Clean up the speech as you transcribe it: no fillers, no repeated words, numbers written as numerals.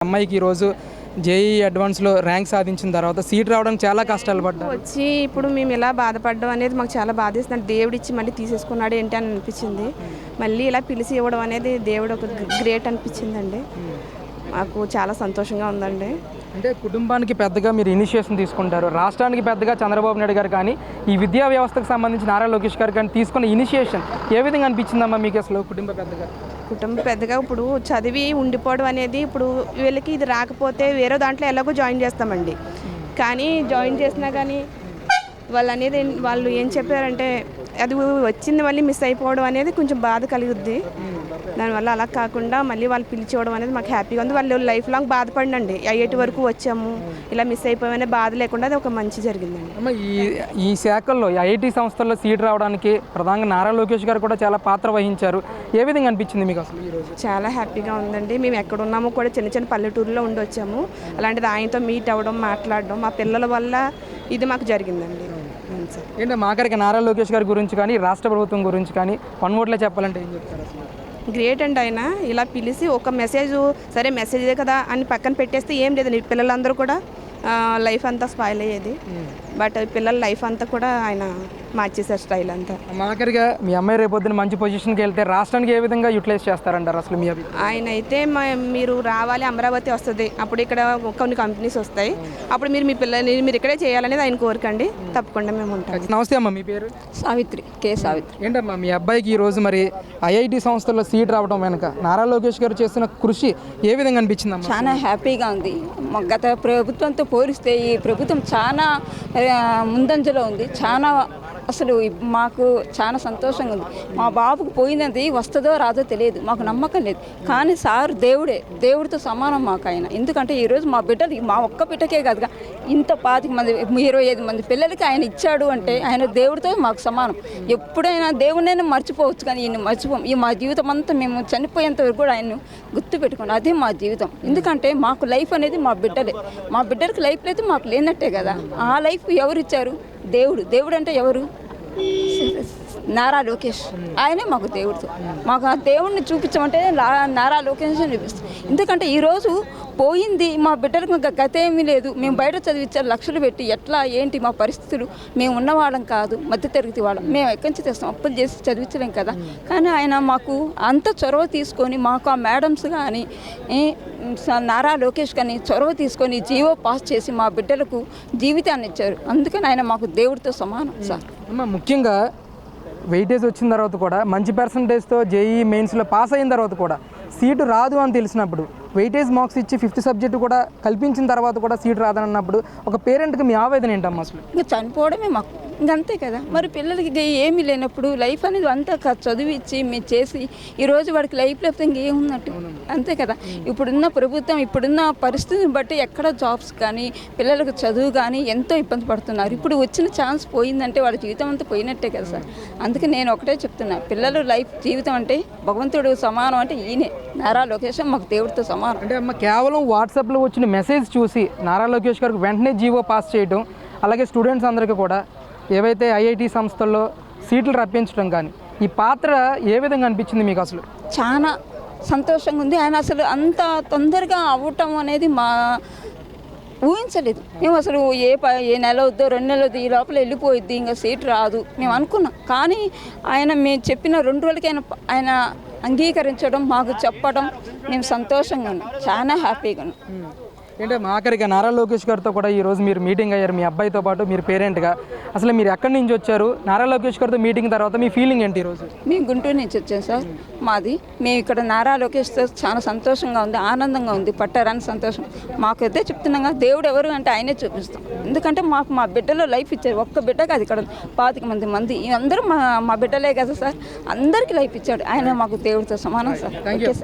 అమ్మాయికి ఈరోజు JEE అడ్వాన్స్లో rank సాధించిన తర్వాత సీట్ రావడానికి చాలా కష్టాలు పడ్డారు. వచ్చి ఇప్పుడు మేము ఇలా బాధపడడం అనేది మాకు చాలా బాధేస్తుంది. దేవుడు ఇచ్చి మళ్ళీ తీసేసుకున్నాడు ఏంటి అని అనిపించింది. మళ్ళీ ఇలా పిలిచి ఇవ్వడం అనేది దేవుడు ఒక గ్రేట్ అనిపించిందండి. మాకు చాలా సంతోషంగా ఉందండి. అంటే కుటుంబానికి పెద్దగా మీరు ఇనిషియేషన్ తీసుకుంటారు, రాష్ట్రానికి పెద్దగా చంద్రబాబు నాయుడు గారు కానీ ఈ విద్యా వ్యవస్థకు సంబంధించి నారా లోకేష్ గారు కానీ తీసుకున్న ఇనిషియేషన్ ఏ విధంగా అనిపించిందమ్మా మీకు అసలు? కుటుంబ పెద్దగా ఇప్పుడు చదివి ఉండిపోవడం అనేది ఇప్పుడు వీళ్ళకి ఇది రాకపోతే వేరే దాంట్లో ఎలాగో జాయిన్ చేస్తామండి. కానీ జాయిన్ చేసినా కానీ వాళ్ళు ఏం చెప్పారంటే అది వచ్చింది మళ్ళీ మిస్ అయిపోవడం అనేది కొంచెం బాధ కలుగుద్ది. దానివల్ల అలా కాకుండా మళ్ళీ వాళ్ళు పిలిచివ్వడం అనేది మాకు హ్యాపీగా ఉంది. వాళ్ళు లైఫ్ లాంగ్ బాధపడినండి, ఐఐటి వరకు వచ్చాము ఇలా మిస్ అయిపోయామనే బాధ లేకుండా అది ఒక మంచి జరిగిందండి. అమ్మ ఈ శాఖల్లో ఐఐటి సంస్థల్లో సీట్ రావడానికి ప్రధానంగా నారా లోకేష్ గారు కూడా చాలా పాత్ర వహించారు. ఏ విధంగా అనిపించింది మీకు అసలు ఈరోజు? చాలా హ్యాపీగా ఉందండి. మేము ఎక్కడ ఉన్నామో కూడా చిన్న చిన్న పల్లెటూరులో ఉండి వచ్చాము. అలాంటిది ఆయనతో మీట్ అవ్వడం, మాట్లాడడం మా పిల్లల వల్ల ఇది మాకు జరిగిందండి. ఏంటంటే మాకరికి నారా లోకేష్ గారి గురించి కానీ రాష్ట్ర ప్రభుత్వం గురించి కానీ వన్ వర్డ్లో చెప్పాలంటే ఏం చెప్తారు అసలు? గ్రేట్ అండి. ఆయన ఇలా పిలిచి ఒక మెసేజ్, సరే మెసేజే కదా అని పక్కన పెట్టేస్తే ఏం లేదు, పిల్లలందరూ కూడా లైఫ్ అంతా స్పాయిల్ అయ్యేది. బట్ పిల్లల లైఫ్ అంతా కూడా ఆయన మార్చేశారు, స్టైల్ అంతా. మాకరిగా మీ అమ్మాయి రేపొద్దున మంచి పొజిషన్కి వెళ్తే రాష్ట్రానికి ఏ విధంగా యూటిలైజ్ చేస్తారంటారు అసలు మీ ఆయన అయితే మీరు రావాలి, అమరావతి వస్తుంది, అప్పుడు ఇక్కడ కొన్ని కంపెనీస్ వస్తాయి, అప్పుడు మీరు మీ పిల్లల్ని మీరు ఇక్కడే చేయాలనేది ఆయన కోరికండి. తప్పకుండా మేము ఉంటాం. నమస్తే అమ్మ, మీ పేరు? సావిత్రి, కే సావిత్రి. ఏంటమ్మా మీ అబ్బాయికి ఈరోజు మరి ఐఐటి సంస్థల్లో సీట్ రావడం వెనుక నారా లోకేష్ గారు చేస్తున్న కృషి ఏ విధంగా అనిపించిందమ్మా? చాలా హ్యాపీగా ఉంది. గత ప్రభుత్వంతో పోలిస్తే ఈ ప్రభుత్వం చాలా ముందంజలో ఉంది. చాలా అసలు మాకు చాలా సంతోషంగా ఉంది. మా బాబుకు పోయినది వస్తుందో రాదో తెలియదు, మాకు నమ్మకం లేదు. కానీ సార్ దేవుడితో సమానం మాకు ఆయన. ఎందుకంటే ఈరోజు మా బిడ్డలు, మా ఒక్క బిడ్డకే కాదుగా, ఇంత 25 మంది 25 మంది పిల్లలకి ఆయన ఇచ్చాడు అంటే ఆయన దేవుడితో మాకు సమానం. ఎప్పుడైనా దేవుడినైనా మర్చిపోవచ్చు కానీ ఈయన మర్చిపోం. ఈ మా జీవితం అంతా మేము చనిపోయేంత వరకు కూడా ఆయన్ను గుర్తు పెట్టుకోండి, అదే మా జీవితం. ఎందుకంటే మాకు లైఫ్ అనేది మా బిడ్డలే. మా బిడ్డలకి లైఫ్ అయితే మాకు లేనట్టే కదా. ఆ లైఫ్ ఎవరు ఇచ్చారు? దేవుడు అంటే ఎవరు? నారా లోకేష్. ఆయనే మాకు దేవుడితో. మాకు ఆ దేవుడిని చూపించమంటే నారా లోకేష్ చూపిస్తాం. ఎందుకంటే ఈరోజు పోయింది మా బిడ్డలకు గత ఏమీ లేదు. మేము బయట చదివించారు లక్షలు పెట్టి, ఎట్లా ఏంటి మా పరిస్థితులు, మేము ఉన్నవాళ్ళం కాదు, మధ్యతరగతి వాళ్ళం, మేము ఎక్కడి నుంచి తెస్తాం, అప్పులు చేసి చదివించలేం కదా. కానీ ఆయన మాకు అంత చొరవ తీసుకొని, మాకు ఆ మేడమ్స్ కానీ నారా లోకేష్ కానీ చొరవ తీసుకొని జీవో పాస్ చేసి మా బిడ్డలకు జీవితాన్ని ఇచ్చారు. అందుకని ఆయన మాకు దేవుడితో సమానం సార్. ముఖ్యంగా వెయిటేజ్ వచ్చిన తర్వాత కూడా మంచి పర్సంటేజ్తో జేఈఈ మెయిన్స్లో పాస్ అయిన తర్వాత కూడా సీటు రాదు అని తెలిసినప్పుడు వెయిటేజ్ మార్క్స్ ఇచ్చి 5th సబ్జెక్టు కూడా కల్పించిన తర్వాత కూడా సీటు రాదన్నప్పుడు ఒక పేరెంట్కి మీ ఆవేదన ఏంటమ్మా అసలు? ఇంకా చనిపోవడమే మాకు, ఇంకంతే కదా. మరి పిల్లలకి ఏమీ లేనప్పుడు లైఫ్ అనేది అంతా చదివిచ్చి మేము చేసి ఈరోజు వాడికి లైఫ్ లేకపోతే ఇంకేమున్నట్టు, అంతే కదా. ఇప్పుడున్న ప్రభుత్వం, ఇప్పుడున్న పరిస్థితిని బట్టి ఎక్కడ జాబ్స్ కానీ పిల్లలకు చదువు కానీ ఎంతో ఇబ్బంది పడుతున్నారు. ఇప్పుడు వచ్చిన ఛాన్స్ పోయిందంటే వాళ్ళ జీవితం అంతా పోయినట్టే కదా సార్. అందుకే నేను ఒకటే చెప్తున్నా, పిల్లలు లైఫ్ జీవితం అంటే భగవంతుడు సమానం అంటే ఈయనే నారా లోకేష్ మాకు దేవుడితో సమానం. అంటే అమ్మ కేవలం వాట్సాప్లో వచ్చిన మెసేజ్ చూసి నారా లోకేష్ గారికి వెంటనే జీవో పాస్ చేయడం, అలాగే స్టూడెంట్స్ అందరికీ కూడా ఏవైతే ఐఐటి సంస్థల్లో సీట్లు రప్పించడం కానీ ఈ పాత్ర ఏ విధంగా అనిపించింది మీకు అసలు? చాలా సంతోషంగా ఉంది. ఆయన అసలు అంత తొందరగా అవ్వటం అనేది మా ఊహించలేదు. మేము అసలు ఏ నెల వద్దో 2 నెలలు వద్దు, ఈ లోపల వెళ్ళిపోయిద్ది, ఇంకా సీట్ రాదు మేము అనుకున్నాం. కానీ ఆయన మేము చెప్పిన 2 రోజులకి ఆయన అంగీకరించడం, మాకు చెప్పడం, మేము సంతోషంగా ఉన్నాం, చాలా హ్యాపీగా ఉన్నాం. అంటే ఆఖరిగా నారా లోకేష్ గారితో కూడా ఈరోజు మీరు మీటింగ్ అయ్యారు, మీ అబ్బాయితో పాటు మీరు పేరెంట్గా. అసలు మీరు ఎక్కడి నుంచి వచ్చారు? నారా లోకేష్ గారితో మీటింగ్ తర్వాత మీ ఫీలింగ్ ఏంటి ఈరోజు? మేము గుంటూరు నుంచి వచ్చాం సార్. మేము ఇక్కడ నారా లోకేష్తో చాలా సంతోషంగా ఉంది, ఆనందంగా ఉంది, పట్టారని సంతోషం. మాకైతే చెప్తున్నాగా, దేవుడు ఎవరు అంటే ఆయనే చూపిస్తాం. ఎందుకంటే మాకు మా బిడ్డలో లైఫ్ ఇచ్చారు. ఒక్క బిడ్డ కాదు, ఇక్కడ 25 మంది అందరూ మా బిడ్డలే కదా సార్. అందరికీ లైఫ్ ఇచ్చాడు ఆయన. మాకు దేవుడితో సమానం సార్. Okay sir.